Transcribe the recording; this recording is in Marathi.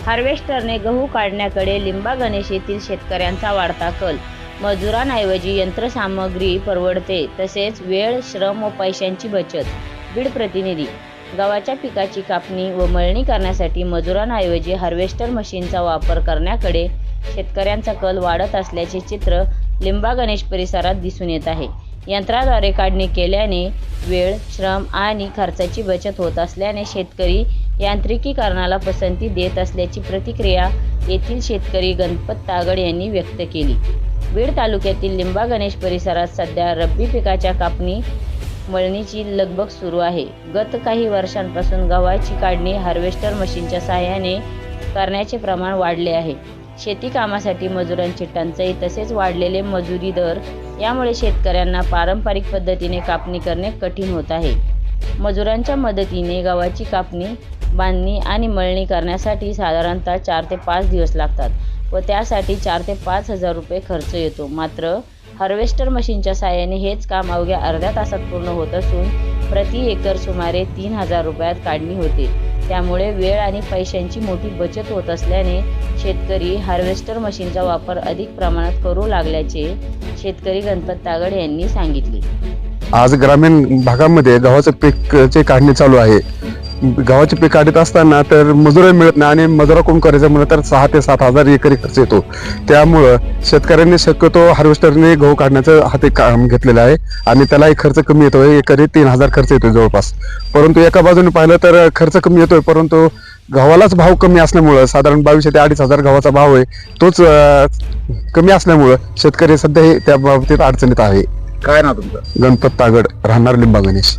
हार्वेस्टरने गहू काढण्याकडे लिंबा गणेश येथील शेतकऱ्यांचा वाढता कल। मजुरांऐवजी यंत्रसामग्री परवडते, तसेच वेळ, श्रम व पैशांची बचत। बीड प्रतिनिधी। गव्हाच्या पिकाची कापणी व मळणी करण्यासाठी मजुरांऐवजी हार्वेस्टर मशीनचा वापर करण्याकडे शेतकऱ्यांचा कल वाढत असल्याचे चित्र लिंबा गणेश परिसरात दिसून येत आहे। यंत्राद्वारे काढणी केल्याने वेळ, श्रम आणि खर्चाची बचत होत असल्याने शेतकरी यांत्रिकीकरणाला पसंती देत असल्याची प्रतिक्रिया येथील शेतकरी गणपत तागड यांनी व्यक्त केली। बीड तालुक्यातील लिंबा गणेश परिसरात सध्या रब्बी पिकाच्या कापणी मळणीची लगबग सुरू आहे। गत काही वर्षांपासून गव्हाची काढणी हार्वेस्टर मशीनच्या सहाय्याने करण्याचे प्रमाण वाढले आहे। शेती कामासाठी मजुरांची टंचाई तसेच वाढलेले मजुरी दर यामुळे शेतकऱ्यांना पारंपरिक पद्धतीने कापणी करणे कठीण होत आहे। मजुरांच्या मदतीने गव्हाची कापणी, बांधणी आणि मळणी करण्यासाठी साधारणतः 4 ते 5 दिवस लागतात व त्यासाठी 4 ते 5 हजार रुपये खर्च येतो। मात्र हार्वेस्टर मशीनच्या साहाय्याने हेच काम अवघ्या अर्ध्या तासात पूर्ण होत असून प्रति एकर सुमारे 3000 रुपयात काढणी होते। त्यामुळे वेळ आणि पैशांची मोठी बचत होत असल्याने शेतकरी हार्वेस्टर मशीनचा वापर अधिक प्रमाणात करू लागल्याचे शेतकरी गणपत तागड यांनी सांगितले। आज ग्रामीण भागामध्ये गव्हाचं पीकची काढणी चालू आहे। गव्हाचे पीक काढत असताना तर मजुरी मिळत नाही आणि मजुराकडून करायचं म्हणलं तर 6 ते 7 हजार एकरी खर्च येतो। त्यामुळं शेतकऱ्यांनी शक्यतो हार्वेस्टरने गहू काढण्याचं हाती काम घेतलेलं आहे आणि त्यालाही खर्च कमी येतो। एकरी 3000 खर्च येतो जवळपास। परंतु एका बाजूने पाहिलं तर खर्च कमी येतोय, परंतु गव्हालाच भाव कमी असल्यामुळं साधारण 2200 ते 2500 गव्हाचा भाव आहे, तोच कमी असल्यामुळं शेतकरी सध्या त्या बाबतीत अडचणीत आहे। काय ना तुमचं? गणपत तागड, राहणार लिंबा गणेश।